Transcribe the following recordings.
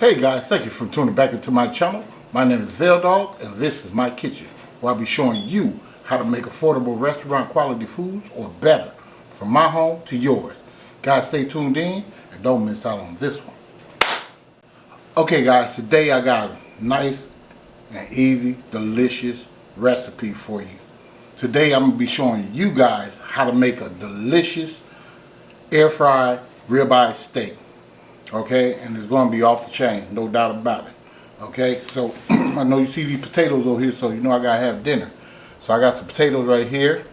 Hey guys, thank you for tuning back into my channel. My name is VELDOGGS and this is my kitchen, where I'll be showing you how to make affordable restaurant quality foods or better, from my home to yours. Guys, stay tuned in and don't miss out on this one. Okay guys, today I got a nice and easy, delicious recipe for you. Today I'm going to be showing you guys how to make a delicious air fried ribeye steak. Okay, and it's going to be off the chain, no doubt about it. Okay, so I know you see these potatoes over here, so you know I gotta have dinner. So I got some potatoes right here,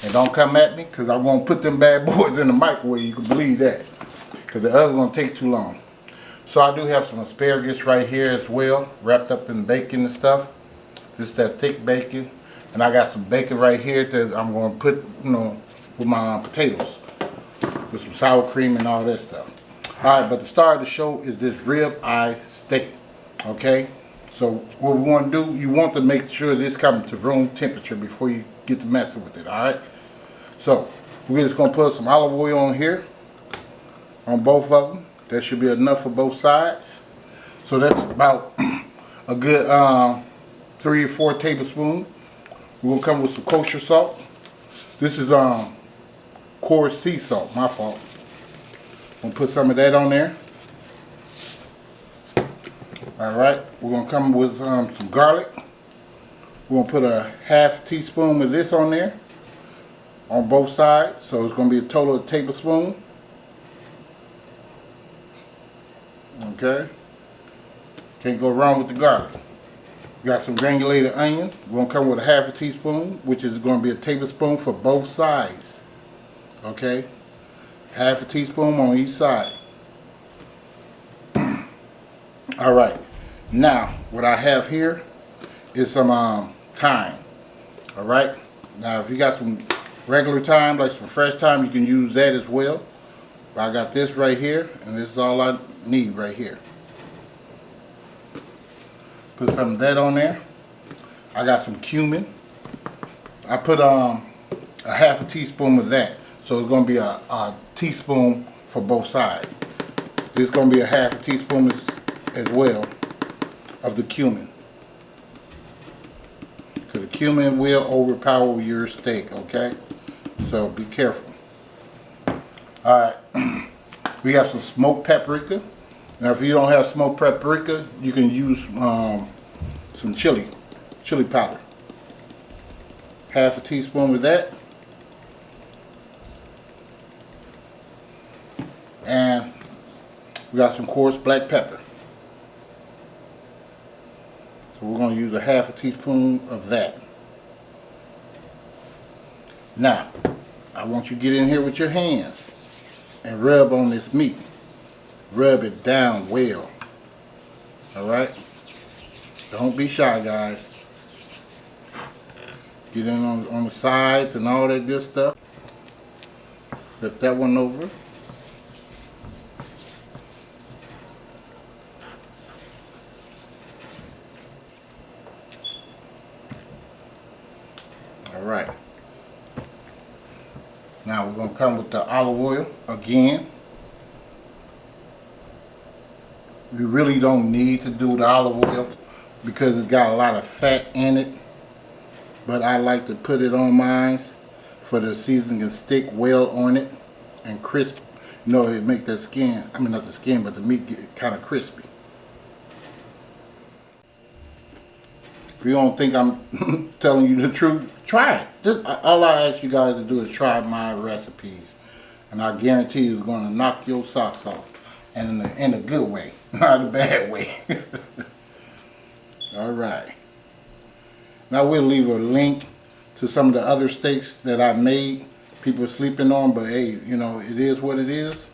and don't come at me because I'm gonna put them bad boys in the microwave. You can believe that, because the other's gonna take too long. So I do have some asparagus right here as well, wrapped up in bacon and stuff. This is that thick bacon, and I got some bacon right here that I'm gonna put, with my potatoes, with some sour cream and all that stuff. Alright, but the star of the show is this ribeye steak. Okay? So what we want to do, you want to make sure this comes to room temperature before you get to messing with it. Alright? So we're just going to put some olive oil on here, on both of them. That should be enough for both sides. So that's about a good 3 or 4 tablespoons. We're going to come with some kosher salt. This is coarse sea salt, my fault. I'm going to put some of that on there. Alright, we're going to come with some garlic. We're going to put a half teaspoon of this on there, on both sides. So it's going to be a total of a tablespoon. Okay. Can't go wrong with the garlic. We got some granulated onion. We're going to come with a half a teaspoon, which is going to be a tablespoon for both sides. Okay. Half a teaspoon on each side. Alright, now what I have here is some thyme. Alright, now if you got some regular thyme, like some fresh thyme, you can use that as well. But I got this right here, and this is all I need right here. Put some of that on there. I got some cumin. I put a half a teaspoon of that. So it's going to be a teaspoon for both sides. This is going to be a half a teaspoon as well of the cumin. Because the cumin will overpower your steak, okay? So be careful. Alright, we have some smoked paprika. Now if you don't have smoked paprika, you can use some chili powder. Half a teaspoon of that. And we got some coarse black pepper. So we're going to use a half a teaspoon of that. Now, I want you to get in here with your hands and rub on this meat. Rub it down well. Alright? Don't be shy, guys. Get in on the sides and all that good stuff. Flip that one over. Alright, now we're going to come with the olive oil again. We really don't need to do the olive oil because it's got a lot of fat in it, but I like to put it on mine for the seasoning to stick well on it and crisp. You know, it make that skin, I mean not the skin, but the meat get kind of crispy. If you don't think I'm telling you the truth, try it. Just all I ask you guys to do is try my recipes, and I guarantee you it's going to knock your socks off, and in a good way, not a bad way. All right. Now we'll leave a link to some of the other steaks that I made. People are sleeping on, but hey, you know, it is what it is.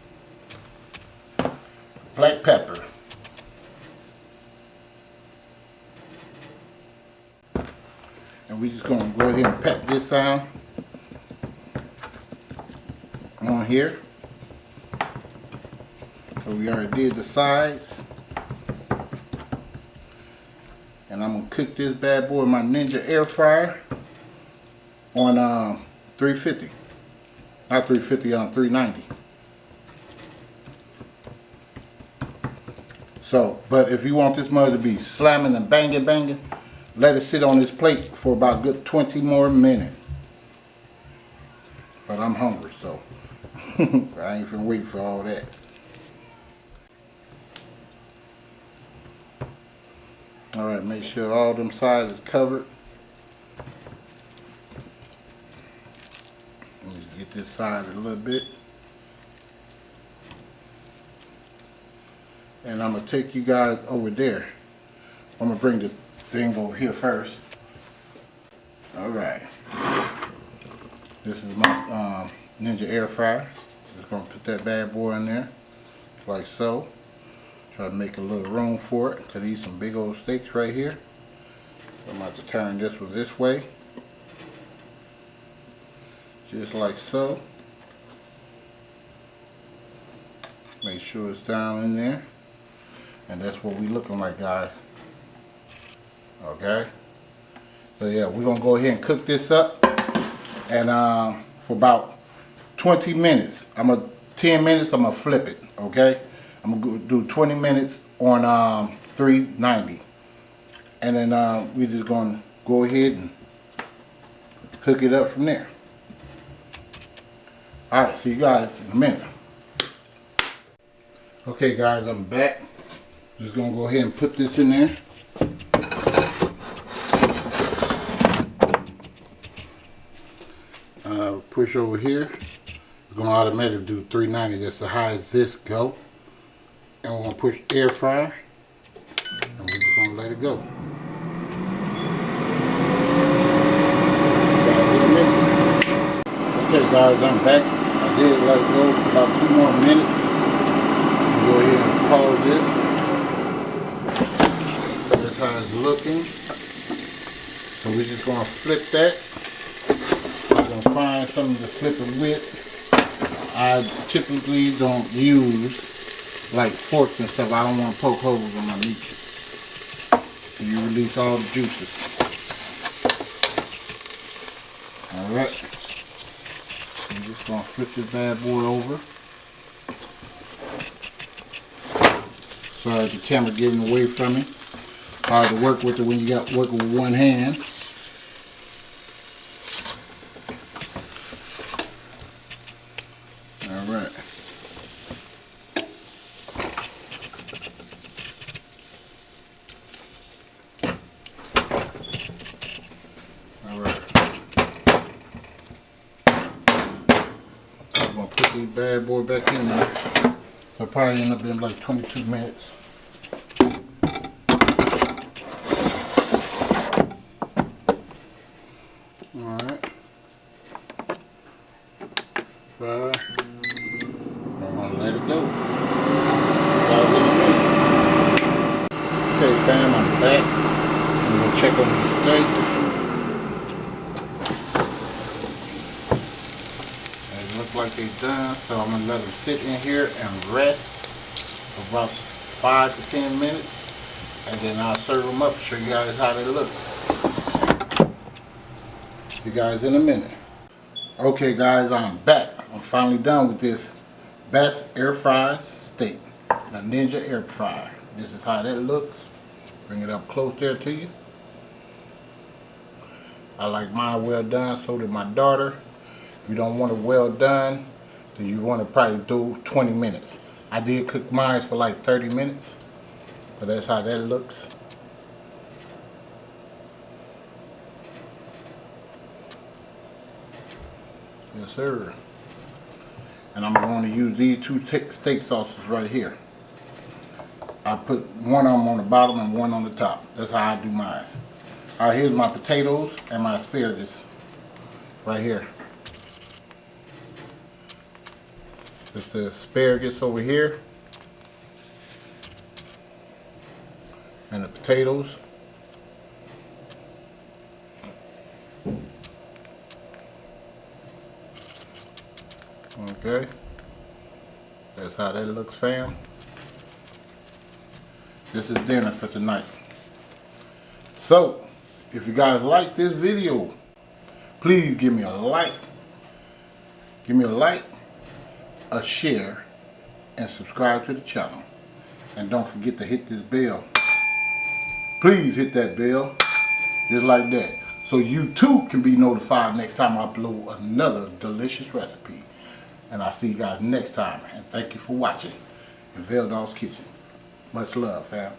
Black pepper. And we're just going to go ahead and pat this on here. So we already did the sides. And I'm going to cook this bad boy in my Ninja air fryer on 350. Not 350, on 390. So, but if you want this mud to be slamming and banging, let it sit on this plate for about a good 20 more minutes. But I'm hungry, so I ain't finna wait for all that. Alright, make sure all them sides is covered. Let me get this side a little bit. And I'm going to take you guys over there. I'm going to bring the thing over here first. Alright. This is my Ninja air fryer. Just going to put that bad boy in there. Like so. Try to make a little room for it. Because these some big old steaks right here. I'm going to turn this one this way. Just like so. Make sure it's down in there. And that's what we looking like, guys. Okay. So yeah, we're gonna go ahead and cook this up, and for about 20 minutes. 10 minutes. I'm gonna flip it. Okay. I'm gonna do 20 minutes on 390, and then we're just gonna go ahead and hook it up from there. All right. See you guys in a minute. Okay, guys, I'm back. Just gonna go ahead and put this in there. Push over here. It's gonna automatically do 390. That's the highest this go. And we're gonna push air fryer. And we're just gonna let it go. Okay, guys, I'm back. I did let it go for about 2 more minutes. Go ahead and pause this. That's how it's looking. So we're just gonna flip that. I'm gonna find something to flip it with. I typically don't use like forks and stuff. I don't want to poke holes in my meat. So you release all the juices. Alright. I'm just gonna flip this bad boy over. Sorry, the camera getting away from me. Hard to work with it when you got working with one hand. All right. All right. I'm gonna put this bad boy back in there. I'll probably end up in like 22 minutes. Alright. I'm gonna let it go. Okay, fam, I'm back. I'm gonna check on the steaks. They look like they're done, so I'm gonna let them sit in here and rest for about 5 to 10 minutes, and then I'll serve them up, show you guys how they look. See you guys in a minute. Okay, guys, I'm back. I'm finally done with this best air fried steak, the Ninja air fryer. This is how that looks. Bring it up close there to you. I like mine well done, so did my daughter. If you don't want it well done, then you want to probably do 20 minutes. I did cook mine for like 30 minutes, but that's how that looks. Yes, sir. And I'm going to use these 2 steak sauces right here. I put one of them on the bottom and one on the top. That's how I do mine. Alright, here's my potatoes and my asparagus right here. There's the asparagus over here. And the potatoes. Okay. That's how that looks, fam. This is dinner for tonight. So, if you guys like this video, please give me a like. Give me a like, a share, and subscribe to the channel. And don't forget to hit this bell. Please hit that bell, just like that. So you too can be notified next time I upload another delicious recipe. And I'll see you guys next time. And thank you for watching in VELDOGGS Kitchen. Much love, fam.